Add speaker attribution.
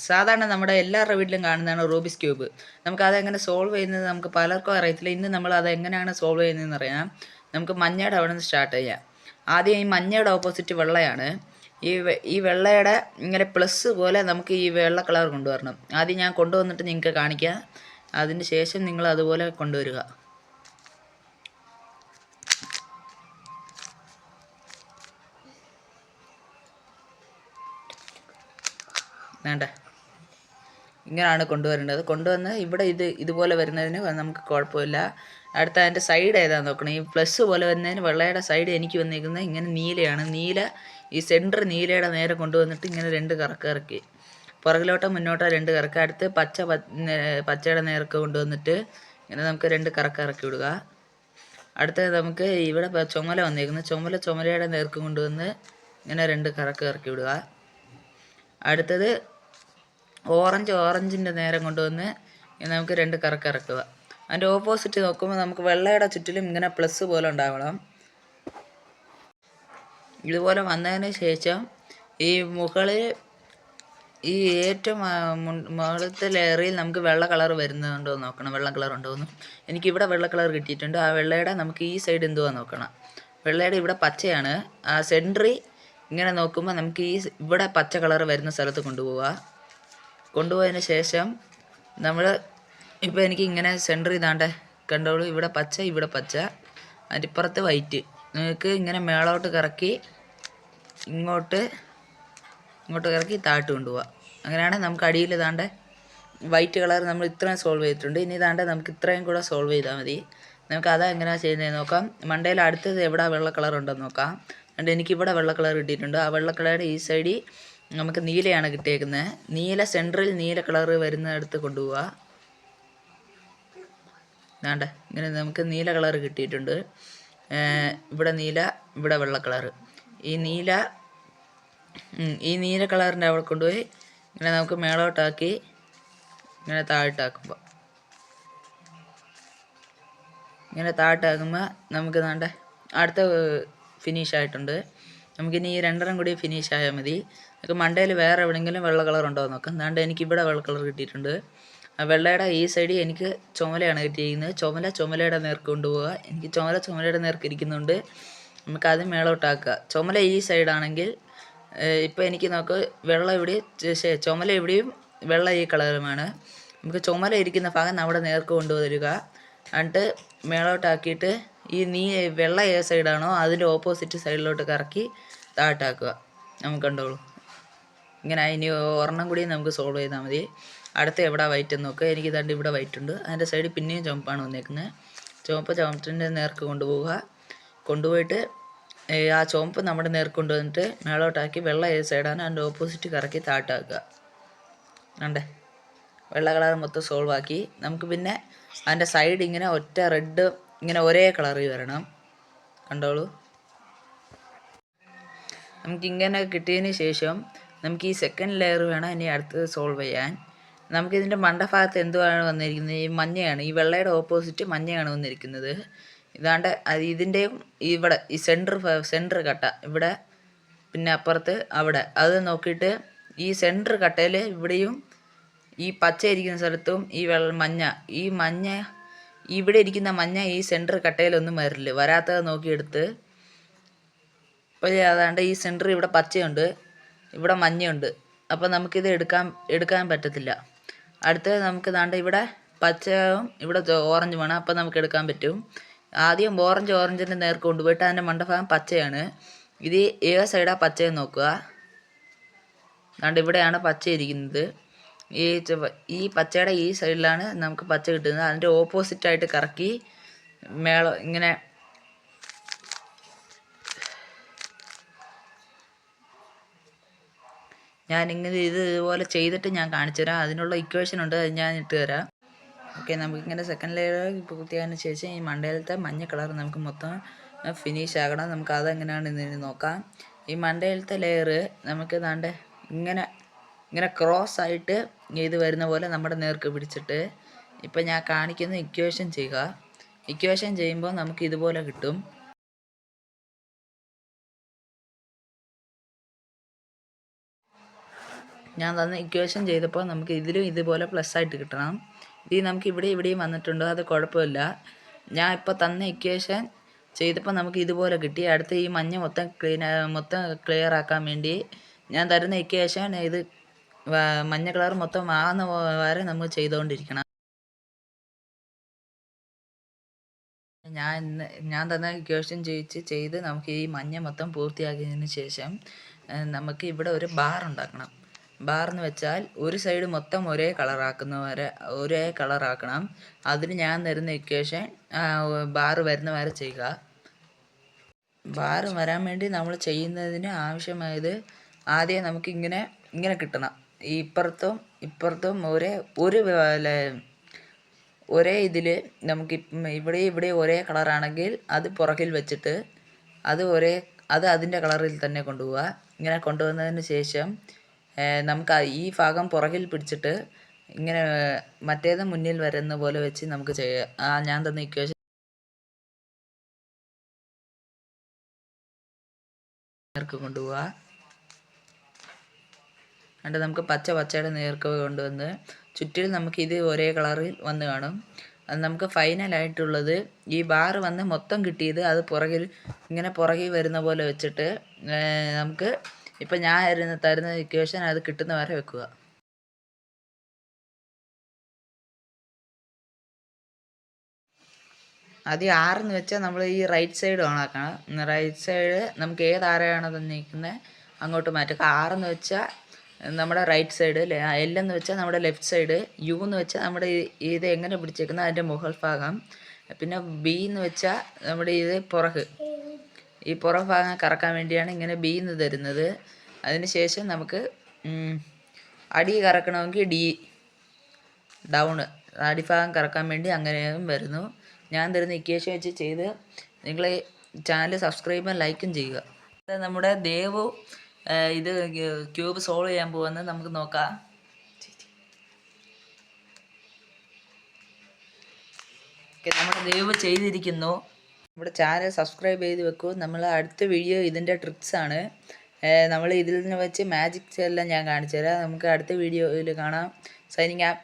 Speaker 1: സാധാരണ നമ്മുടെ എല്ലാവരുടെ വീട്ടിലും കാണുന്നതാണ് റൂബിക്സ് ക്യൂബ്. നമുക്കതെങ്ങനെ സോൾവ് ചെയ്യുന്നത് നമുക്ക് പലർക്കും അറിയത്തില്ല. ഇന്ന് നമ്മൾ അത് എങ്ങനെയാണ് സോൾവ് ചെയ്യുന്നതെന്ന് അറിയാം. നമുക്ക് മഞ്ഞയുടെ അവിടെ നിന്ന് സ്റ്റാർട്ട് ചെയ്യാം. ആദ്യം ഈ മഞ്ഞയുടെ ഓപ്പോസിറ്റ് വെള്ളയാണ്. ഈ വെള്ളയുടെ ഇങ്ങനെ പ്ലസ് പോലെ നമുക്ക് ഈ വെള്ള കളർ കൊണ്ടുവരണം. ആദ്യം ഞാൻ കൊണ്ടുവന്നിട്ട് നിങ്ങൾക്ക് കാണിക്കാം. അതിന് ശേഷം നിങ്ങൾ അതുപോലെ കൊണ്ടുവരിക. വേണ്ട, ഇങ്ങനെയാണ് കൊണ്ടുവരേണ്ടത്. കൊണ്ടുവന്ന് ഇവിടെ ഇതുപോലെ വരുന്നതിന് നമുക്ക് കുഴപ്പമില്ല. അടുത്ത അതിൻ്റെ സൈഡ് ഏതാണെന്ന് നോക്കണം. ഈ പ്ലസ് പോലെ വരുന്നതിന് വെള്ളയുടെ സൈഡ് എനിക്ക് വന്നിരിക്കുന്നത് ഇങ്ങനെ നീലയാണ്. ഈ സെൻറ്റർ നീലയുടെ നേരെ കൊണ്ടുവന്നിട്ട് ഇങ്ങനെ 2 കറക്ക് ഇറക്കി പുറകിലോട്ടോ മുന്നോട്ടോ 2 കറക്ക്. അടുത്ത് പച്ചയുടെ നേർക്ക് കൊണ്ടുവന്നിട്ട് ഇങ്ങനെ നമുക്ക് 2 കറക്ക് ഇറക്കി വിടുക. അടുത്തത് നമുക്ക് ഇവിടെ ചുമല വന്നിരിക്കുന്നത് ചുമലയുടെ നേർക്ക് കൊണ്ടുവന്ന് ഇങ്ങനെ 2 കറക്ക് ഇറക്കി വിടുക. അടുത്തത് ഓറഞ്ചിൻ്റെ നേരം കൊണ്ടുവന്ന് നമുക്ക് 2 കറക്ക് ഇറക്കുക. അതിൻ്റെ ഓപ്പോസിറ്റ് നോക്കുമ്പോൾ നമുക്ക് വെള്ളയുടെ ചുറ്റിലും ഇങ്ങനെ പ്ലസ് പോലെ ഉണ്ടാവണം. ഇതുപോലെ വന്നതിന് ശേഷം ഈ മുകളിൽ ഈ ഏറ്റവും മുകളിലത്തെ ലെയറിൽ നമുക്ക് വെള്ള കളർ വരുന്നുണ്ടോ എന്ന് നോക്കണം. വെള്ള കളർ ഉണ്ടോയെന്ന് എനിക്കിവിടെ വെള്ള കളർ കിട്ടിയിട്ടുണ്ട്. ആ വെള്ളയുടെ നമുക്ക് ഈ സൈഡ് എന്തുവാ നോക്കണം. വെള്ളയുടെ ഇവിടെ പച്ചയാണ്. ആ സെൻറ്ററിൽ ഇങ്ങനെ നോക്കുമ്പോൾ നമുക്ക് ഇവിടെ പച്ച കളർ വരുന്ന സ്ഥലത്ത് കൊണ്ടുപോയതിന് ശേഷം നമ്മൾ ഇപ്പോൾ എനിക്ക് ഇങ്ങനെ സെൻറ്റർ ഇതാണ്ട് കണ്ടോളൂ. ഇവിടെ പച്ച അതിൻ്റെ ഇപ്പുറത്ത് വൈറ്റ്. നിങ്ങൾക്ക് ഇങ്ങനെ മേളോട്ട് കറക്കി ഇങ്ങോട്ട് കറക്കി താഴ്ത്ത് കൊണ്ടുപോവുക. അങ്ങനെയാണ് നമുക്ക് അടിയിൽ ഇതാണ്ട് വൈറ്റ് കളർ നമ്മൾ ഇത്രയും സോൾവ് ചെയ്തിട്ടുണ്ട്. ഇനി ഇതാണ്ട് നമുക്ക് ഇത്രയും കൂടെ സോൾവ് ചെയ്താൽ മതി. നമുക്ക് അത് എങ്ങനെയാണ് ചെയ്യുന്നത് നോക്കാം. മണ്ടയിൽ അടുത്തത് എവിടെ വെള്ള കളർ ഉണ്ടെന്ന് നോക്കാം. അതുകൊണ്ട് എനിക്കിവിടെ വെള്ള കളർ കിട്ടിയിട്ടുണ്ട്. ആ വെള്ള കളറുടെ ഈ സൈഡിൽ നമുക്ക് നീലയാണ് കിട്ടിയേക്കുന്നത്. നീല സെൻറ്ററിൽ നീല കളർ വരുന്നിടത്ത് കൊണ്ടുപോവുക. വേണ്ട, ഇങ്ങനെ നമുക്ക് നീല കളർ കിട്ടിയിട്ടുണ്ട്. ഇവിടെ നീല, ഇവിടെ വെള്ള കളർ. ഈ നീല കളറിൻ്റെ അവിടെ കൊണ്ടുപോയി ഇങ്ങനെ നമുക്ക് മേളോട്ടാക്കി ഇങ്ങനെ താഴ്ത്താക്കുമ്പോൾ നമുക്ക് വേണ്ട അടുത്ത ഫിനിഷ് ആയിട്ടുണ്ട്. നമുക്കിനി ഈ 2 കൂടി ഫിനിഷ് ആയാൽ മതി. നമുക്ക് മണ്ടയിൽ വേറെ എവിടെയെങ്കിലും വെള്ള കളർ ഉണ്ടോ എന്ന് നോക്കാം. അതുകൊണ്ട് എനിക്കിവിടെ വെള്ള കളർ കിട്ടിയിട്ടുണ്ട്. ആ വെള്ളയുടെ ഈ സൈഡിൽ എനിക്ക് ചുമലയാണ് കിട്ടിയിരിക്കുന്നത്. ചുമലയുടെ നേർക്ക് കൊണ്ടുപോവുക. എനിക്ക് ചുമലയുടെ നേർക്ക് ഇരിക്കുന്നുണ്ട്. നമുക്കത് മേളോട്ടാക്കുക. ചുമല ഈ സൈഡാണെങ്കിൽ ഇപ്പോൾ എനിക്ക് നോക്ക് ചുമല ഇവിടെയും വെള്ള ഈ കളറുമാണ്. നമുക്ക് ചുമല ഇരിക്കുന്ന ഭാഗം അവിടെ നേർക്ക് കൊണ്ടുവരിക. എന്നിട്ട് മേളോട്ടാക്കിയിട്ട് വെള്ള ഏത് സൈഡാണോ അതിൻ്റെ ഓപ്പോസിറ്റ് സൈഡിലോട്ട് കറക്കി താഴ്ത്താക്കുക. നമുക്ക് കണ്ടോളൂ. ഇങ്ങനെ ഇനി ഒരെണ്ണം കൂടി നമുക്ക് സോൾവ് ചെയ്താൽ മതി. അടുത്ത എവിടെ വൈറ്റ് എന്ന് നോക്കുക. എനിക്ക് ഇതാണ്ട് ഇവിടെ വൈറ്റ് ഉണ്ട്. അതിൻ്റെ സൈഡിൽ പിന്നെയും ചുമപ്പാണ് വന്നേക്കുന്നത്. ചുമപ്പിൻ്റെ നേർക്ക് കൊണ്ടുപോയിട്ട് ആ ചുമപ്പ് നമ്മുടെ നേർക്ക് കൊണ്ടുവന്നിട്ട് മേളോട്ടാക്കി വെള്ള ഏത് സൈഡാണ് അതിൻ്റെ ഓപ്പോസിറ്റ് കറക്കി താഴ്ത്താക്കുക. കണ്ടേ, വെള്ള കളർ മൊത്തം സോൾവ് ആക്കി. നമുക്ക് പിന്നെ അതിൻ്റെ സൈഡ് ഇങ്ങനെ ഒറ്റ റെഡ് ഇങ്ങനെ ഒരേ കളറിൽ വരണം. കണ്ടോളൂ. നമുക്കിങ്ങനെ കിട്ടിയതിന് ശേഷം നമുക്ക് ഈ സെക്കൻഡ് ലെയർ വേണം ഇനി അടുത്തത് സോൾവ് ചെയ്യാൻ. നമുക്കിതിൻ്റെ മണ്ടഭാഗത്ത് എന്തുവാണ് വന്നിരിക്കുന്നത്? ഈ മഞ്ഞയാണ്. ഈ വെള്ളയുടെ ഓപ്പോസിറ്റ് മഞ്ഞയാണ് വന്നിരിക്കുന്നത്. ഇതാണ്ട് ഇതിൻ്റെയും ഇവിടെ ഈ സെൻറ്റർ കട്ട ഇവിടെ, പിന്നെ അപ്പുറത്ത് അവിടെ, അത് നോക്കിയിട്ട് ഈ സെൻറ്റർ കട്ടയിൽ ഇവിടെയും ഈ പച്ച ഇരിക്കുന്ന സ്ഥലത്തും ഈ മഞ്ഞ ഇവിടെ ഇരിക്കുന്ന മഞ്ഞ ഈ സെൻറ്റർ കട്ടയിലൊന്നും വരാത്തത് നോക്കിയെടുത്ത് ഇപ്പോൾ അതാണ്ട് ഈ സെൻറ്റർ ഇവിടെ പച്ചയുണ്ട്, ഇവിടെ മഞ്ഞയുണ്ട്. അപ്പോൾ നമുക്കിത് എടുക്കാൻ പറ്റത്തില്ല. അടുത്തത് നമുക്ക് ദാണ്ട് ഇവിടെ പച്ചയും ഇവിടെ ഓറഞ്ച് വേണം. അപ്പോൾ നമുക്ക് എടുക്കാൻ പറ്റും. ആദ്യം ഓറഞ്ചിൻ്റെ നേർക്ക് കൊണ്ടുപോയിട്ട് അതിൻ്റെ മണ്ടഭാഗം പച്ചയാണ്. ഇത് ഏത് സൈഡാണ് പച്ചയെന്ന് നോക്കുക. ദാണ്ട് ഇവിടെയാണ് പച്ച ഇരിക്കുന്നത്. ഈ പച്ചയുടെ ഈ സൈഡിലാണ് നമുക്ക് പച്ച കിട്ടുന്നത്. അതിൻ്റെ ഓപ്പോസിറ്റായിട്ട് കറക്കി ഇങ്ങനെ ഇതുപോലെ ചെയ്തിട്ട് ഞാൻ കാണിച്ചു തരാം. അതിനുള്ള ഇക്വേഷൻ ഉണ്ട്, അത് ഞാൻ ഇട്ട് തരാം. ഓക്കെ, നമുക്കിങ്ങനെ സെക്കൻഡ് ലെയർ പൂർത്തിയായതിനു ശേഷം ഈ മണ്ടയിലത്തെ മഞ്ഞ കളർ നമുക്ക് മൊത്തം ഫിനിഷ് ആകണം. നമുക്ക് അതെങ്ങനെയാണ് ഇന്ന് നോക്കാം. ഈ മണ്ടയിലത്തെ ലെയർ നമുക്ക് ദാണ്ട് ഇങ്ങനെ ക്രോസ് ആയിട്ട് ഇത് വരുന്ന പോലെ നമ്മുടെ നേർക്ക് പിടിച്ചിട്ട് ഇപ്പം ഞാൻ കാണിക്കുന്ന ഇക്വേഷൻ ചെയ്യുക. ഇക്വേഷൻ ചെയ്യുമ്പോൾ നമുക്ക് ഇതുപോലെ കിട്ടും. ഞാൻ തന്ന ഇക്വേഷൻ ചെയ്തപ്പോൾ നമുക്ക് ഇതിലും ഇതുപോലെ പ്ലസ് ആയിട്ട് കിട്ടണം. ഇത് നമുക്ക് ഇവിടെയും വന്നിട്ടുണ്ട്, അത് കുഴപ്പമില്ല. ഞാൻ ഇപ്പോൾ തന്ന ഇക്വേഷൻ ചെയ്തപ്പോൾ നമുക്ക് ഇതുപോലെ കിട്ടി. അടുത്ത ഈ മഞ്ഞ മൊത്തം ക്ലിയർ ആക്കാൻ വേണ്ടി ഞാൻ തരുന്ന ഇക്വേഷൻ ഇത് മഞ്ഞ കളർ മൊത്തം ആകുന്ന വരെ നമ്മൾ ചെയ്തുകൊണ്ടിരിക്കണം. ഞാൻ തന്ന ഇക്വേഷൻ ചെയ്ത് നമുക്ക് ഈ മഞ്ഞ മൊത്തം പൂർത്തിയാക്കിയതിന് ശേഷം നമുക്ക് ഇവിടെ ഒരു ബാർ ഉണ്ടാക്കണം. ബാർ എന്ന് വെച്ചാൽ ഒരു സൈഡ് മൊത്തം ഒരേ കളറാക്കണം. അതിന് ഞാൻ തരുന്ന ഇക്വേഷൻ ബാർ വരുന്ന വരെ ചെയ്യുക. ബാർ വരാൻ വേണ്ടി നമ്മൾ ചെയ്യുന്നതിന് ആവശ്യമായത് ആദ്യം നമുക്ക് ഇങ്ങനെ കിട്ടണം. ഇപ്പുറത്തും ഒരേ ഇതിൽ നമുക്ക് ഇവിടെ ഒരേ കളറാണെങ്കിൽ അത് പുറകിൽ വെച്ചിട്ട് അത് അതിൻ്റെ കളറിൽ തന്നെ കൊണ്ടുപോവുക. ഇങ്ങനെ കൊണ്ടുവന്നതിന് ശേഷം നമുക്ക് ഈ ഭാഗം പുറകിൽ പിടിച്ചിട്ട് ഇങ്ങനെ മറ്റേത് മുന്നിൽ വരുന്ന പോലെ വെച്ച് നമുക്ക് ചെയ്യാം. ഞാൻ തന്ന ഇക്വേഷൻ നേർക്ക് കൊണ്ടുപോവുക. എന്നിട്ട് നമുക്ക് പച്ചയുടെ നേർക്ക് കൊണ്ടുവന്ന് ചുറ്റിലും നമുക്ക് ഇത് ഒരേ കളറിൽ വന്ന് കാണും. അത് നമുക്ക് ഫൈനലായിട്ടുള്ളത് ഈ ബാർ വന്ന് മൊത്തം കിട്ടിയത് അത് പുറകിൽ വരുന്ന പോലെ വെച്ചിട്ട് നമുക്ക് ഇപ്പം ഞാൻ തരുന്ന ഇക്വേഷൻ അത് കിട്ടുന്ന വരെ വെക്കുക. ആദ്യം 6 എന്ന് വെച്ചാൽ നമ്മൾ ഈ റൈറ്റ് സൈഡ് ഓണാക്കണം. റൈറ്റ് സൈഡ് നമുക്ക് ഏത് ആരെയാണോ തന്നിരിക്കുന്നത് അങ്ങോട്ട് മാറ്റുക. 6 എന്ന് വെച്ചാൽ നമ്മുടെ റൈറ്റ് സൈഡ്, L എന്ന് വെച്ചാൽ നമ്മുടെ ലെഫ്റ്റ് സൈഡ്, U എന്ന് വെച്ചാൽ നമ്മുടെ ഇത് എങ്ങനെ പിടിച്ചേക്കുന്നത് അതിൻ്റെ മുകൾ ഭാഗം, പിന്നെ B എന്ന് വെച്ചാൽ നമ്മുടെ ഇത് ഈ ഭാഗം കറക്കാൻ വേണ്ടിയാണ് ഇങ്ങനെ B എന്ന് തരുന്നത്. അതിന് ശേഷം നമുക്ക് അടി കറക്കണമെങ്കിൽ D, ഡൗണ് അടിഭാഗം കറക്കാൻ വേണ്ടി അങ്ങനെയും വരുന്നു. ഞാൻ തരുന്ന ഇക്വേഷൻ വെച്ച് ചെയ്ത് നിങ്ങൾ ചാനൽ സബ്സ്ക്രൈബും ലൈക്കും ചെയ്യുക. നമ്മുടെ ദേവു ഇത് ക്യൂബ് സോൾവ് ചെയ്യാൻ പോകുന്നത് നമുക്ക് നോക്കാം. നമ്മുടെ ദേവു ചെയ്തിരിക്കുന്നു. നമ്മുടെ ചാനൽ സബ്സ്ക്രൈബ് ചെയ്ത് വെക്കൂ. നമ്മൾ അടുത്ത വീഡിയോ ഇതിൻ്റെ ട്രിക്സാണ്. നമ്മൾ ഇതിൽ നിന്ന് വെച്ച് മാജിക്സ് എല്ലാം ഞാൻ കാണിച്ചു തരാം. നമുക്ക് അടുത്ത വീഡിയോയിൽ കാണാം. Signing app.